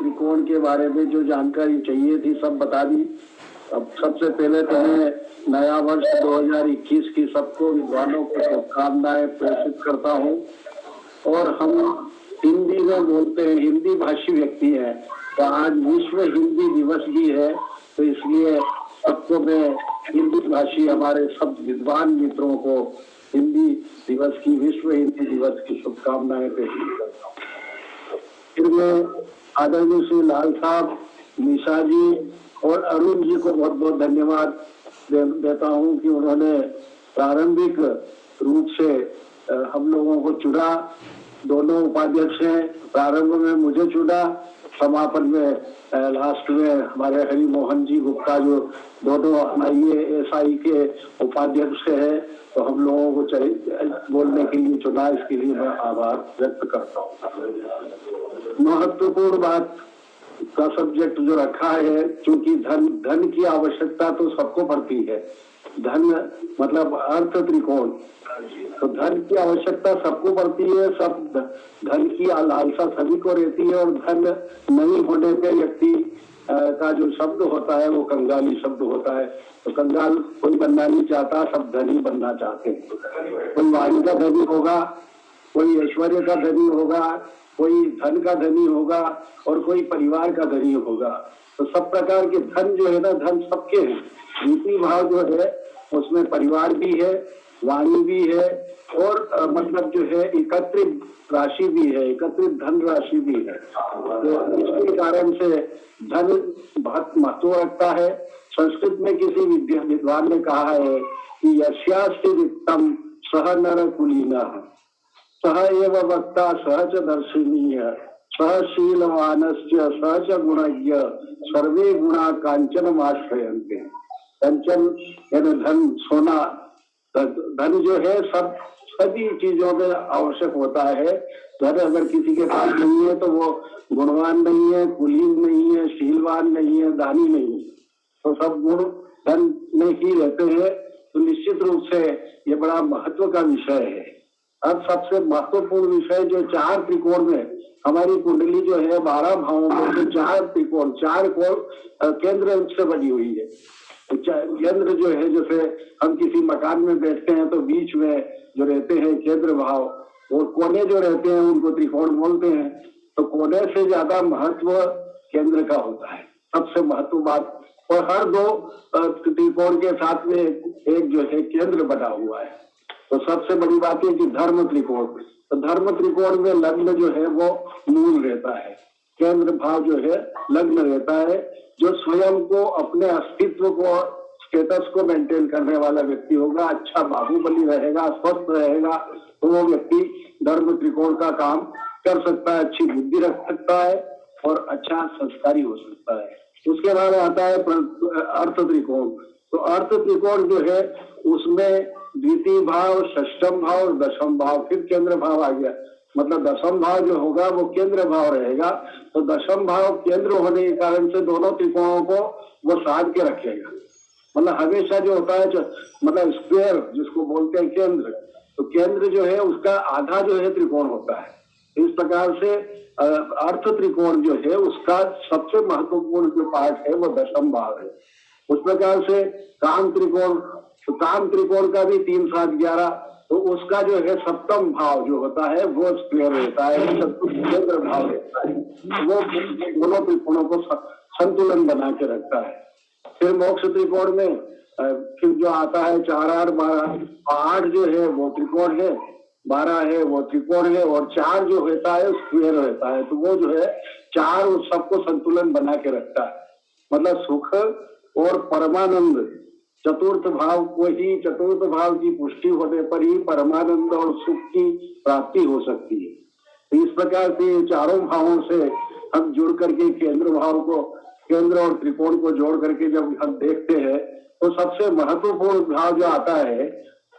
त्रिकोण के बारे में जो जानकारी चाहिए थी सब बता दी। अब सबसे पहले तो मैं नया वर्ष 2021 की सबको विद्वानों को शुभकामनाएं प्रेषित करता हूं। और हम हिंदी में बोलते हैं, हिंदी भाषी व्यक्ति हैं, तो आज विश्व हिंदी दिवस भी है, तो इसलिए सबको मैं हिंदी भाषी हमारे सब विद्वान मित्रों को हिंदी दिवस की, विश्व हिंदी दिवस की शुभकामनाएं प्रेषित करता हूँ। फिर मैं आदरणीय श्री लाल साहब, निशा जी और अरुण जी को बहुत बहुत धन्यवाद देता हूं कि उन्होंने प्रारंभिक रूप से हम लोगों को चुना। दोनों उपाध्यक्ष हैं, प्रारंभ में मुझे चुना, समापन में लास्ट में हमारे हरि मोहन जी गुप्ता जो दोनों IASI के उपाध्यक्ष है, तो हम लोगों को चाहिए बोलने के लिए चुना, इसके लिए मैं आभार व्यक्त करता हूँ। महत्वपूर्ण बात का सब्जेक्ट जो रखा है, क्योंकि धन की आवश्यकता तो सबको पड़ती है। धन मतलब अर्थ त्रिकोण, तो धन की आवश्यकता सबको पड़ती है, सब धन की लालसा सभी को रहती है। और धन नहीं होने पे व्यक्ति का जो शब्द होता है वो कंगाली शब्द होता है। तो कंगाल कोई बनना नहीं चाहता, सब धनी बनना चाहते हैं। कोई वाणी का धनी होगा, कोई ऐश्वर्य का धनी होगा, कोई धन का धनी होगा और कोई परिवार का धनी होगा। तो सब प्रकार के धन जो है ना, धन सबके हैं। नीति भाव जो है उसमें परिवार भी है, वाणी भी है और मतलब जो है एकत्रित राशि भी है, एकत्रित धन राशि भी है। तो इसके कारण से धन बहुत महत्व रखता है। संस्कृत में किसी विद्वान ने कहा है कि यस्यास्ति वित्तम सह नर कुलीनः सह एव वक्ता सह च दर्शनीय सह शीलवानस्य सह च गुणज्ञ सर्वे गुणा कांचनमाश्रयन्ते। कंचन यानी धन, सोना, धन जो है सब सभी चीजों में आवश्यक होता है। धन अगर किसी के पास नहीं है तो वो गुणवान नहीं है, कुलीन नहीं है, शीलवान नहीं है, दानी नहीं है। तो सब गुण धन में ही रहते हैं। तो निश्चित रूप से ये बड़ा महत्व का विषय है। अब सबसे महत्वपूर्ण विषय जो 4 त्रिकोण में हमारी कुंडली जो है 12 भावों में से 4 त्रिकोण, 4 कोण केंद्र से बनी हुई है। केंद्र जो है, जैसे हम किसी मकान में बैठते हैं तो बीच में जो रहते हैं केंद्र भाव, और कोने जो रहते हैं उनको त्रिकोण बोलते हैं। तो कोने से ज्यादा महत्व केंद्र का होता है, सबसे महत्व बात। और हर 2 त्रिकोण के साथ में एक जो है केंद्र बना हुआ है। तो सबसे बड़ी बात है कि धर्म त्रिकोण, तो धर्म त्रिकोण में लग्न जो है वो मूल रहता है, केंद्र भाव जो है लग्न रहता है। जो स्वयं को, अपने अस्तित्व को, स्टेटस को मेंटेन करने वाला व्यक्ति होगा, अच्छा बाहुबली रहेगा, स्वस्थ रहेगा, तो वो व्यक्ति धर्म त्रिकोण का काम कर सकता है, अच्छी बुद्धि रख सकता है और अच्छा संस्कारी हो सकता है। उसके बाद आता है अर्थ त्रिकोण। तो अर्थ त्रिकोण जो है उसमें द्वितीय भाव, षष्ठम भाव और दशम भाव, फिर केंद्र भाव आ गया। मतलब दशम भाव जो होगा वो केंद्र भाव रहेगा। तो दशम भाव केंद्र होने के कारण से दोनों त्रिकोणों को वो साध के रखेगा। मतलब हमेशा जो होता है मतलब स्क्वायर जिसको बोलते हैं केंद्र, तो केंद्र जो है उसका आधा जो है त्रिकोण होता है। इस प्रकार से अर्थ त्रिकोण जो है उसका सबसे महत्वपूर्ण जो पार्ट है वो दशम भाव है। उस प्रकार से काम त्रिकोण, तो काम त्रिकोण का भी 3, 7, 11, तो उसका जो है सप्तम भाव जो होता है वो स्क्वायर रहता है, केंद्र भाव रहता है। वो दोनों त्रिकोणों को संतुलन बना के रखता है। फिर मोक्ष त्रिकोण में फिर जो आता है 4, 8, 12, 8 जो है वो त्रिकोण है, 12 है वो त्रिकोण है और 4 जो होता है स्क्वायर रहता है। तो वो जो है 4 उस सबको संतुलन बना के रखता है। मतलब सुख और परमानंद, चतुर्थ भाव को ही, चतुर्थ भाव की पुष्टि होने पर ही परमानंद और सुख की प्राप्ति हो सकती है। तो इस प्रकार से चारों भावों से हम जुड़ करके केंद्र भाव को, केंद्र और त्रिकोण को जोड़ करके जब हम देखते हैं तो सबसे महत्वपूर्ण भाव जो आता है,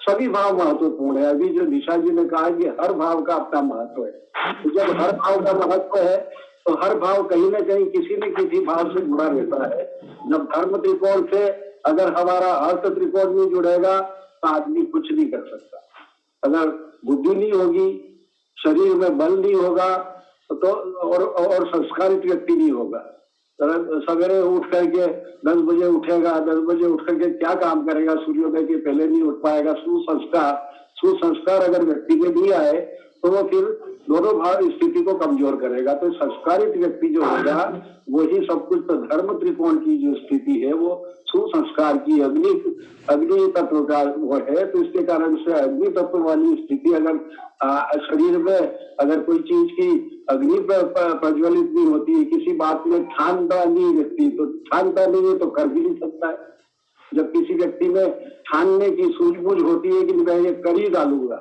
सभी भाव महत्वपूर्ण है। अभी जो निशा जी ने कहा कि हर भाव का अपना महत्व है, तो जब हर भाव का महत्व है तो हर भाव कहीं ना कहीं किसी न किसी भाव से जुड़ा रहता है। जब धर्म त्रिकोण से अगर हमारा अर्थ त्रिकोण नहीं जुड़ेगा तो आदमी कुछ नहीं कर सकता। अगर बुद्धि नहीं होगी, शरीर में बल नहीं होगा, तो और संस्कारित व्यक्ति नहीं होगा। सवेरे उठ करके 10 बजे उठेगा, 10 बजे उठ करके क्या काम करेगा, सूर्योदय के पहले नहीं उठ पाएगा। सुसंस्कार अगर व्यक्ति के नहीं आए तो वो फिर दोनों भाव स्थिति को कमजोर करेगा। तो संस्कारित व्यक्ति जो होगा वही सब कुछ। तो धर्म त्रिकोण की जो स्थिति है वो सुसंस्कार की अग्नि तत्व का वो है। तो इसके कारण से अग्नि तत्व वाली स्थिति अगर शरीर में अगर कोई चीज की अग्नि प्रज्वलित नहीं होती, किसी बात में ठानता नहीं व्यक्ति, तो ठानता नहीं है तो कर भी नहीं सकता है। जब किसी व्यक्ति में ठानने की सूझबूझ होती है कि मैं ये कर ही डालूंगा,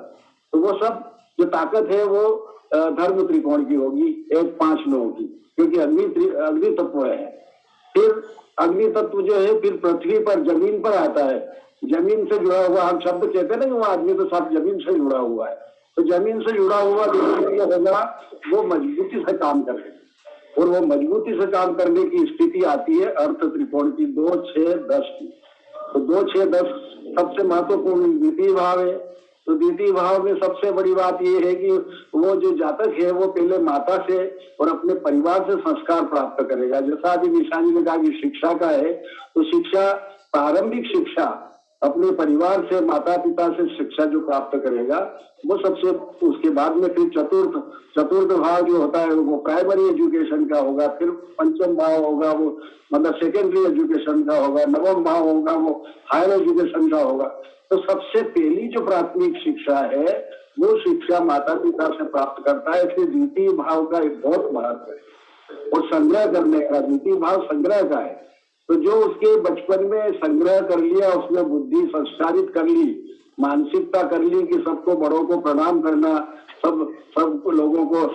तो वो सब जो ताकत है वो धर्म त्रिकोण की होगी, 1-5-9 की, क्योंकि अग्नि तत्व है। फिर अग्नि तत्व जो है फिर पृथ्वी पर जमीन पर आता है, जमीन से जुड़ा हुआ। हम शब्द कहते हैं ना कि वो आदमी तो सब जमीन से जुड़ा हुआ है। तो जमीन से जुड़ा हुआ होगा वो मजबूती से काम करेगा, और वो मजबूती से काम करने की स्थिति आती है अर्थ त्रिकोण की 2, 6, 10 की। तो 2, 6, 10 सबसे महत्वपूर्ण द्वितीय भाव है। तो द्वितीय भाव में सबसे बड़ी बात यह है कि वो जो जातक है वो पहले माता से और अपने परिवार से संस्कार प्राप्त करेगा। जैसा अभी निशा जी ने कहा कि शिक्षा का है, तो शिक्षा, प्रारंभिक शिक्षा अपने परिवार से, माता पिता से शिक्षा जो प्राप्त करेगा वो सबसे, उसके बाद में फिर चतुर्थ भाव जो होता है वो प्राइमरी एजुकेशन का होगा। फिर पंचम भाव होगा वो मतलब सेकेंडरी एजुकेशन का होगा। नवम भाव होगा वो हायर एजुकेशन का होगा। तो सबसे पहली जो प्राथमिक शिक्षा है वो शिक्षा माता पिता से प्राप्त करता है। इसलिए द्वितीय भाव का एक बहुत महत्व है, और संग्रह करने का, द्वितीय भाव संग्रह का है। तो जो उसके बचपन में संग्रह कर लिया, उसने बुद्धि संस्कारित कर ली, मानसिकता कर ली कि सबको, बड़ों को प्रणाम करना, सब लोगों को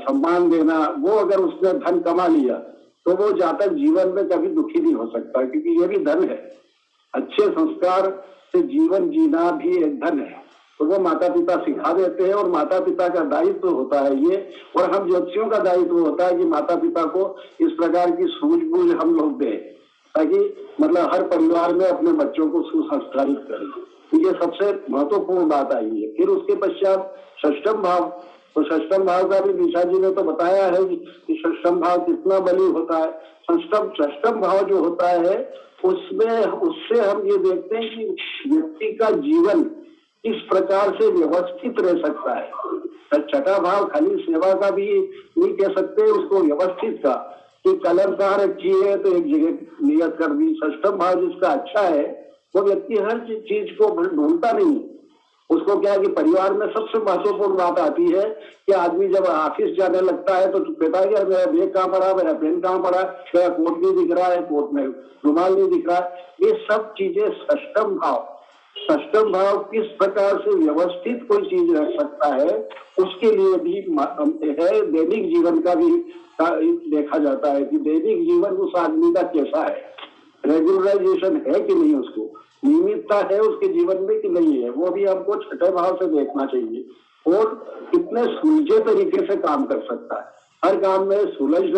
सम्मान देना, वो अगर उसने धन कमा लिया तो वो जातक जीवन में कभी दुखी नहीं हो सकता, क्योंकि ये भी धन है। अच्छे संस्कार से जीवन जीना भी एक धन है। तो वो माता पिता सिखा देते हैं, और माता पिता का दायित्व होता है ये, और हम ज्योतिषियों का दायित्व होता है कि माता पिता को इस प्रकार की सूझबूझ हम लोग दें, ताकि मतलब हर परिवार में अपने बच्चों को सुसंस्कारित करें। तो ये सबसे महत्वपूर्ण बात आई है। फिर उसके पश्चात षष्ठम भाव। तो षष्ठम भाव का भी निशा जी ने तो बताया है कि षष्ठम भाव कितना बली होता है। षष्ठम भाव जो होता है उससे हम ये देखते हैं कि व्यक्ति का जीवन किस प्रकार से व्यवस्थित रह सकता है। छठा भाव खाली सेवा का भी नहीं कह सकते, उसको व्यवस्थित का, कि कलम कहाँ रखी है तो एक जगह नियत कर दी। षष्ठम भाव जिसका अच्छा है वो व्यक्ति हर चीज को ढूंढता नहीं। उसको क्या है कि परिवार में सबसे महत्वपूर्ण बात आती है कि आदमी जब ऑफिस जाने लगता है तो कहता है कि मेरा बैग कहाँ पड़ा, मेरा पेन कहाँ पड़ा, मेरा कोट नहीं दिख रहा है, कोट में रुमाल नहीं दिख रहा है। ये सब चीजें षष्ठम भाव किस प्रकार से व्यवस्थित कोई चीज रख सकता है उसके लिए भी है। दैनिक जीवन का भी देखा जाता है कि दैनिक जीवन उस आदमी का कैसा है, रेगुलराइजेशन है कि नहीं, उसको नियमितता है उसके जीवन में कि नहीं है, वो भी हमको छठे भाव से देखना चाहिए। और कितने सुलझे तरीके से काम कर सकता है, हर काम में सुलझने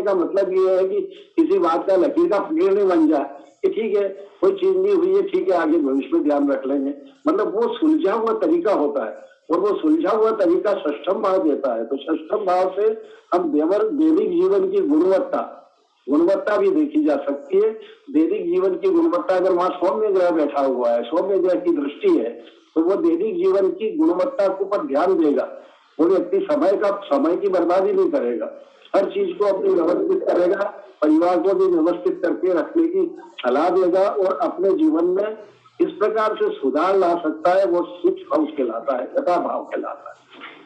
का मतलब ये है कि किसी बात का लकीर का फकीर नहीं बन जाए कि ठीक है कोई चीज नहीं हुई है, ठीक है आगे भविष्य में ध्यान रख लेंगे। मतलब वो सुलझा हुआ तरीका होता है, और वो सुलझा हुआ तरीका षष्ठम भाव देता है। तो षष्ठम भाव से हम दैनिक जीवन की गुणवत्ता भी देखी जा सकती है। दैनिक जीवन की गुणवत्ता, अगर वहां सौम्य ग्रह बैठा हुआ है, सौम्य ग्रह की दृष्टि है, तो वो दैनिक जीवन की गुणवत्ता के ऊपर ध्यान देगा। वो व्यक्ति समय की बर्बादी नहीं करेगा, हर चीज को अपनी व्यवस्थित करेगा, परिवार को भी व्यवस्थित करके रखने की सलाह देगा, और अपने जीवन में इस प्रकार से सुधार ला सकता है। वो सिक्स हाउस कहलाता है, छठा भाव कहलाता है।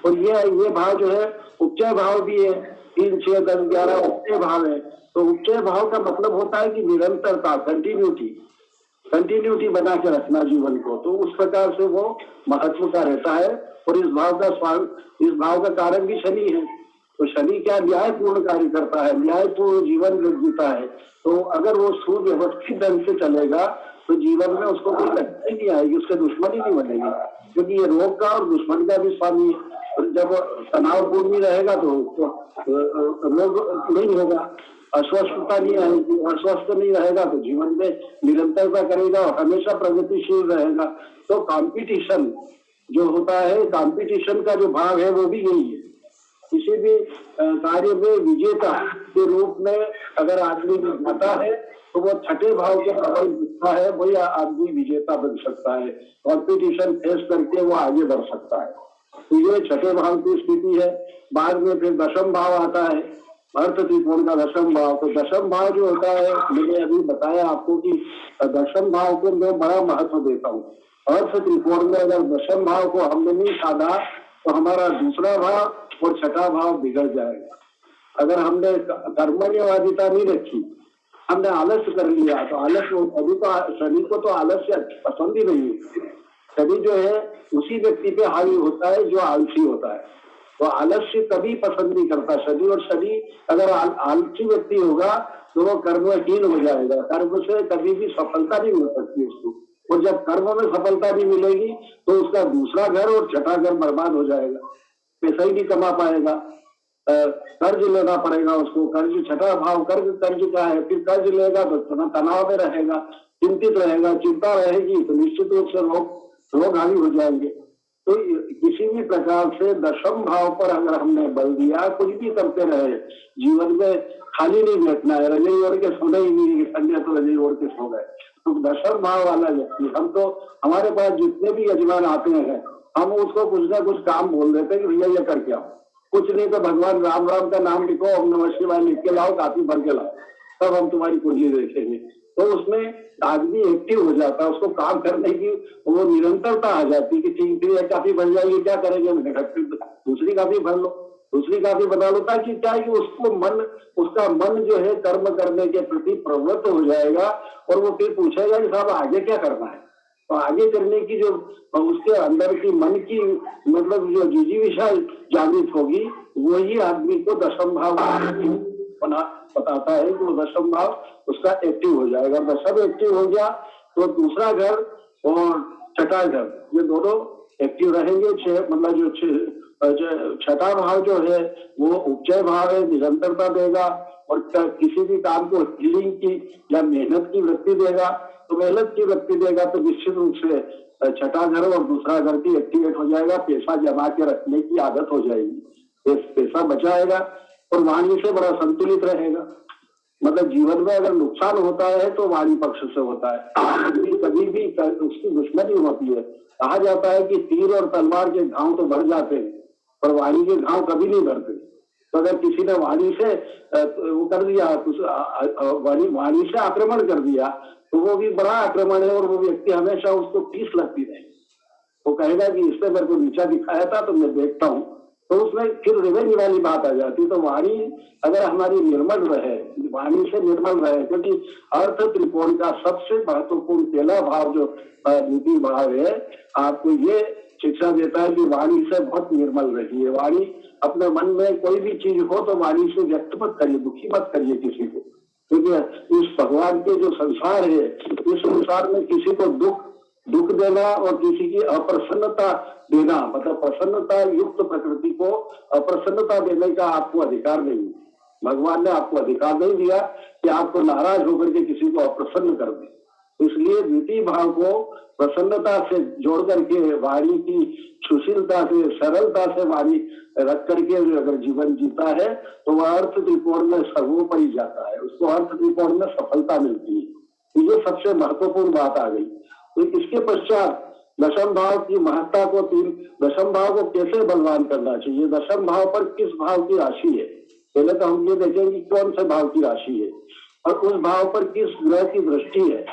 और ये भाव जो है उपचय भाव भी है, 3, 6, 10, 11 उपचय भाव है। तो उपचय भाव का मतलब होता है कि निरंतरता, कंटिन्यूटी बना के रखना जीवन को। तो उस प्रकार से वो महत्व का रहता है। और इस भाव का कारक भी शनि है। तो शनि क्या न्यायपूर्ण कार्य करता है, न्यायपूर्ण जीवन जीता है। तो अगर वो सुव्यवस्थित ढंग से चलेगा तो जीवन में उसको कोई कठिनाई नहीं आएगी, उसके दुश्मनी नहीं बनेगी, क्योंकि ये रोग का और दुश्मन का भी स्वामी है। जब तनावपूर्ण रहेगा तो रोग नहीं होगा, अस्वस्थता नहीं आएगी, अस्वस्थ नहीं रहेगा तो जीवन में निरंतरता करेगा और हमेशा प्रगतिशील रहेगा। तो कंपटीशन जो होता है, कंपटीशन का जो भाव है वो भी यही है। किसी भी कार्य में विजेता के रूप में अगर आदमी जाता है तो वो छठे भाव के प्रबल दिखता है, वही आदमी विजेता बन सकता है, कॉम्पिटिशन फेस करके वो आगे बढ़ सकता है। तो ये छठे भाव की स्थिति है। बाद में फिर दशम भाव आता है, अर्थ त्रिकोण का दशम भाव। तो दशम भाव जो होता है, मैंने अभी बताया आपको कि दशम भाव को मैं बड़ा महत्व देता हूँ। अर्थ त्रिकोण में अगर दशम भाव को हमने नहीं साधा तो हमारा दूसरा भाव और छठा भाव बिगड़ जाएगा। अगर हमने कर्मण्यवादिता नहीं रखी, हमने आलस्य कर लिया, तो आलस्य अभी तो शनि को तो आलस्य पसंद ही नहीं है। शनि जो है उसी व्यक्ति पे हावी होता है जो आलसी होता है। तो आलस्य कभी पसंद नहीं करता शनि, और शनि अगर आलसी व्यक्ति होगा तो वो कर्महीन हो जाएगा, कर्म से कभी भी सफलता नहीं मिल सकती उसको। और जब कर्म में सफलता नहीं मिलेगी तो उसका दूसरा घर और छठा घर बर्बाद हो जाएगा, पैसा ही नहीं कमा पाएगा, कर्ज लेना पड़ेगा उसको। कर्ज छठा भाव कर्ज का है, फिर कर्ज लेगा तो तनाव में रहेगा, चिंतित रहेगा, चिंता रहेगी तो निश्चित रूप से रोग हावी हो जाएंगे। तो किसी भी प्रकार से दशम भाव पर अगर हमने बल दिया, कुछ भी करते रहे, जीवन में खाली नहीं बैठना है, रजाई ओढ़ के सोना ही नहीं, ठंडे तो रजाई ओढ़ के सो गए। तो दशम भाव वाला व्यक्ति, हम तो हमारे पास जितने भी यजमान आते हैं, हम उसको कुछ ना कुछ काम बोल देते हैं कि भैया ये करके आओ, कुछ नहीं तो भगवान राम राम का नाम लिखो, ओम नमः शिवाय लिख के लाओ, काफी भर के लाओ, तब हम तुम्हारी कुंडली देखेंगे। तो उसमें आदमी एक्टिव हो जाता है, उसको काम करने की वो निरंतरता आ जाती है कि ठीक है काफी बन जाएगी, क्या करेंगे, दूसरी काफी भर लो, दूसरी काफी बना लो, ताकि क्या है कि उसका मन जो है कर्म करने के प्रति प्रवृत्त हो जाएगा। और वो फिर पूछेगा कि साहब आगे क्या करना है। तो आगे करने की जो उसके अंदर की मन की मतलब जो जिजीविषा जागृत होगी, वही आदमी को दशम भाव बताता है कि वो दशम भाव उसका एक्टिव हो जाएगा। दशम एक्टिव हो गया तो दूसरा घर और छठा घर ये दोनों एक्टिव रहेंगे। मतलब जो छठा भाव जो है वो उपचय भाव है, निरंतरता देगा और किसी भी काम को हीलिंग की या मेहनत की वृत्ति देगा। तो मेहनत की वृत्ति देगा तो निश्चित रूप से छठा घर और दूसरा घर भी एक्टिवेट हो जाएगा, पैसा जमा के रखने की आदत हो जाएगी, पैसा बचाएगा और वाणी से बड़ा संतुलित रहेगा। मतलब जीवन में अगर नुकसान होता है तो वाणी पक्ष से होता है, कभी भी उसकी दुश्मनी होती है। कहा जाता है कि तीर और तलवार के घाव तो बढ़ जाते हैं पर वाणी के घाव कभी नहीं बढ़ते। तो अगर किसी ने वाणी से वो कर दिया, वाणी से आक्रमण कर दिया तो वो भी बड़ा आक्रमण है और वो व्यक्ति हमेशा उसको ठेस लगती रहेगी। वो कहेगा कि इसने मेरे को नीचा दिखाया था तो मैं देखता हूँ, तो उसमें फिर रिवेंज वाली बात आ जाती। तो वाणी अगर हमारी निर्मल रहे, वाणी से निर्मल रहे, क्योंकि अर्थ त्रिकोण का सबसे महत्वपूर्ण पहला भाव जो द्वितीय भाव है, आपको ये शिक्षा देता है कि वाणी से बहुत निर्मल रहिए। वाणी अपने मन में कोई भी चीज हो तो वाणी से व्यक्त मत करिए, दुखी मत करिए किसी को, क्योंकि इस भगवान के जो संसार है, इस संसार में किसी को दुख देना और किसी की अप्रसन्नता देना, मतलब प्रसन्नता युक्त प्रकृति को अप्रसन्नता देने का आपको अधिकार नहीं। भगवान ने आपको अधिकार नहीं दिया कि आपको नाराज होकर के किसी को अप्रसन्न कर दे। इसलिए द्वितीय भाव को प्रसन्नता से जोड़ करके, वाणी की सुशीलता से, सरलता से वाणी रख करके अगर जीवन जीता है तो वह अर्थ त्रिकोण में सर्वोपरि जाता है, उसको अर्थ त्रिकोण में सफलता मिलती है। तो ये सबसे महत्वपूर्ण बात आ गई। तो इसके पश्चात दशम भाव की महत्ता को दशम भाव को कैसे बलवान करना चाहिए, दशम भाव पर किस भाव की राशि है। पहले तो हम ये देखेंगे कौन से भाव की राशि है और उस भाव पर किस ग्रह की दृष्टि है,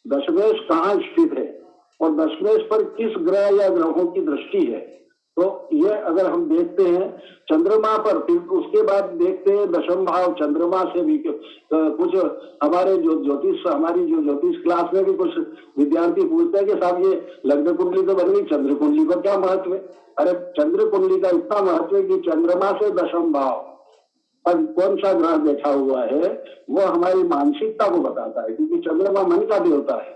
दशमेश कहाँ स्थित है और दशमेश पर किस ग्रह या ग्रहों की दृष्टि है। तो ये अगर हम देखते हैं चंद्रमा पर, फिर उसके बाद देखते हैं दशम भाव चंद्रमा से भी कुछ हमारे जो हमारी ज्योतिष क्लास में भी कुछ विद्यार्थी पूछते हैं कि साहब ये लग्न कुंडली तो बन गई, चंद्र कुंडली का क्या महत्व है। अरे चंद्र कुंडली का इतना महत्व है कि चंद्रमा से दशम भाव पर कौन सा ग्रह बैठा हुआ है वो हमारी मानसिकता को बताता है, क्योंकि चंद्रमा मन का देवता है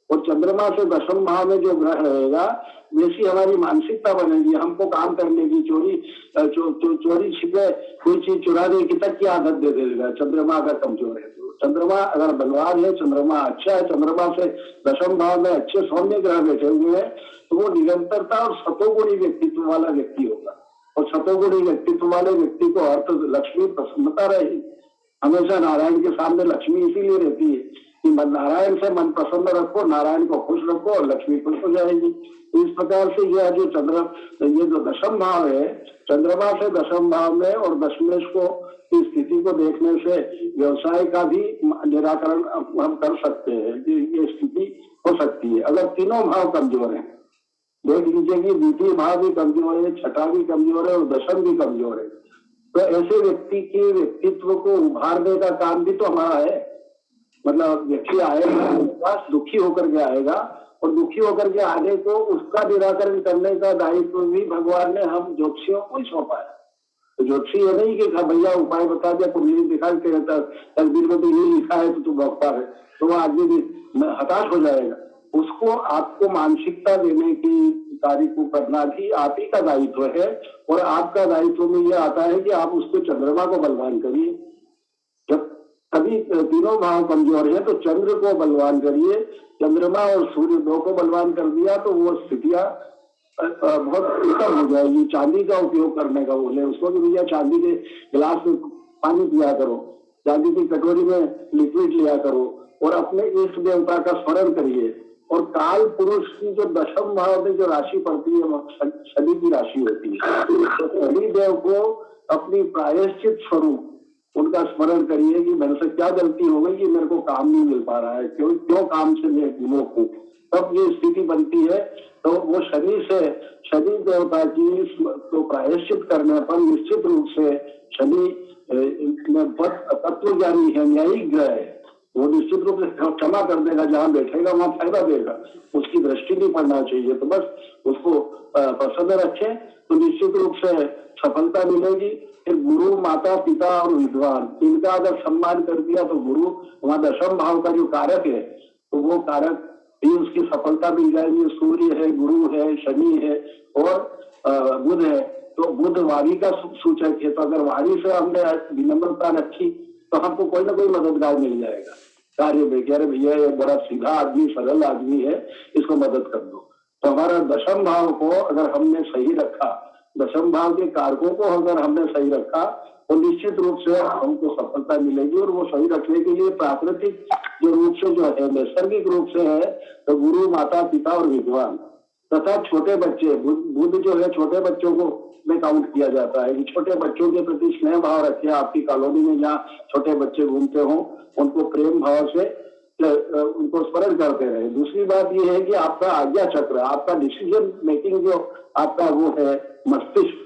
और चंद्रमा से दशम भाव में जो ग्रह रहेगा वैसी हमारी मानसिकता बनेगी। हमको काम करने की, चोरी छिपे कोई चीज चुराने की तक की आदत दे देगा। चंद्रमा अगर कमजोर है तो, चंद्रमा अगर बलवान है, चंद्रमा अच्छा है, चंद्रमा से दशम भाव में अच्छे सौम्य ग्रह बैठे हुए हैं तो वो निरंतरता और सतोगुणी व्यक्तित्व वाला व्यक्ति होगा। और सतोगुणी व्यक्तित्व वाले व्यक्ति को अर्थ लक्ष्मी प्रसन्नता रहेगी। हमेशा नारायण के सामने लक्ष्मी इसीलिए रहती है कि नारायण से मन प्रसन्न रखो, नारायण को खुश रखो और लक्ष्मी खुश हो जाएगी। इस प्रकार से यह जो ये जो दशम भाव है, चंद्रमा से दशम भाव में और दशमेश को की स्थिति को देखने से व्यवसाय का भी निराकरण हम कर सकते हैं। ये स्थिति हो सकती है अगर तीनों भाव कमजोर हैं। देख लीजिए कि द्वितीय भाव भी कमजोर है, छठा भी कमजोर है और दशम भी कमजोर है। तो ऐसे व्यक्ति के व्यक्तित्व को उभारने का काम भी तो हमारा है। मतलब व्यक्ति आएगा दुखी होकर के आएगा और दुखी होकर के आने को उसका निराकरण करने का दायित्व भी भगवान ने हम ज्योतिषियों को ही सौंपा है। तो ज्योतिषी ये नहीं कि भैया उपाय बता दिया, कुंडली दिखा के तकदीर में तो ये लिखा है तो तू भगवान है, तो वो आदमी भी हताश हो जाएगा। उसको आपको मानसिकता देने की कार्य को करना भी आप ही का दायित्व है और आपका दायित्व में यह आता है कि आप उसको चंद्रमा को बलवान करिए। जब कभी तीनों भाव कमजोर है तो चंद्र को बलवान करिए। चंद्रमा और सूर्य दो को बलवान कर दिया तो वो स्थितियां बहुत उत्तम हो जाएगी। चांदी का उपयोग करने का बोले उसको कि भैया चांदी के गिलास में पानी पिया करो, चांदी की कटोरी में लिक्विड लिया करो और अपने इष्ट देवता का स्मरण करिए। और काल पुरुष की जो दशम भाव में जो राशि पड़ती है वो शनि की राशि होती है। तो शनि देव को अपनी प्रायश्चित स्वरूप उनका स्मरण करिए कि मेरे से क्या गलती हो गई कि मेरे को काम नहीं मिल पा रहा है, क्यों काम से मैं विमुख हूँ। तब ये स्थिति बनती है तो वो शनि देवता की तो प्रायश्चित करने पर निश्चित रूप से शनि तत्व ज्ञानी है, न्यायिक ग्रह है, वो निश्चित रूप से क्षमा कर देगा। जहां बैठेगा वहां फायदा देगा, उसकी दृष्टि नहीं पड़ना चाहिए। तो बस उसको प्रसन्न रखें तो निश्चित रूप से सफलता मिलेगी। फिर गुरु, माता पिता और विद्वान, इनका अगर सम्मान कर दिया तो गुरु वहां दशम भाव का जो कारक है तो वो कारक भी उसकी सफलता मिल जाएगी। सूर्य है, गुरु है, शनि है और बुध है। तो बुध वाणी का सूचक है। तो अगर वाणी से हमने विनम्रता रखी तो हमको कोई ना कोई मददगार मिल जाएगा कार्य में। कह रहे भैया ये बड़ा सीधा आदमी, सरल आदमी है, इसको मदद कर दो। तो हमारा दशम भाव को अगर हमने सही रखा, दशम भाव के कारकों को अगर हमने सही रखा तो निश्चित रूप से हमको सफलता मिलेगी। और वो सही रखने के लिए प्राकृतिक जो रूप से जो है, नैसर्गिक रूप से है, तो गुरु, माता पिता और विद्वान तथा छोटे बच्चे। बुध जो है छोटे बच्चों को में काउंट किया जाता है कि छोटे बच्चों के प्रति स्नेह भाव रखिए। आपकी कॉलोनी में जहाँ छोटे बच्चे घूमते हो उनको प्रेम भाव से उनको स्मरण करते रहे। दूसरी बात यह है कि आपका आज्ञा चक्र, आपका डिसीजन मेकिंग जो आपका वो है मस्तिष्क,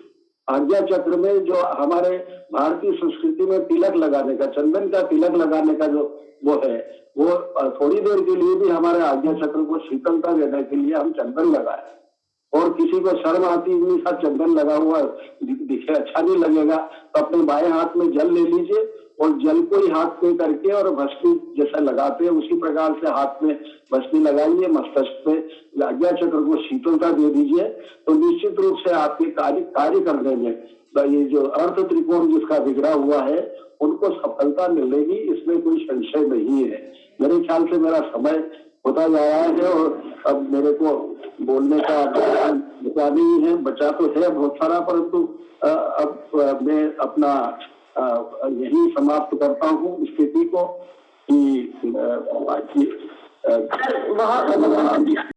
आज्ञा चक्र में जो हमारे भारतीय संस्कृति में तिलक लगाने का, चंदन का तिलक लगाने का जो वो है, वो थोड़ी देर के लिए भी हमारे आज्ञा चक्र को शीतलता देने के लिए हम चंदन लगाए। और किसी को शर्म आती है साथ चंदन लगा हुआ दिखे अच्छा नहीं लगेगा तो अपने बाएं हाथ में जल ले लीजिए और जल को ही हाथ में करके और भस्मी जैसा लगाते हैं उसी प्रकार से हाथ में भस्मी लगाइए, मस्तिष्क पे आज्ञा चक्र को शीतलता दे दीजिए। तो निश्चित रूप से आपके कार्य करने में ये जो अर्थ त्रिकोण जिसका बिगड़ा हुआ है उनको सफलता मिलेगी, इसमें कोई संशय नहीं है। मेरे ख्याल से मेरा समय होता जा रहा है और अब मेरे को बोलने का बचा नहीं है, बचा तो है बहुत सारा, परंतु अब मैं अपना यही समाप्त करता हूँ स्थिति को कि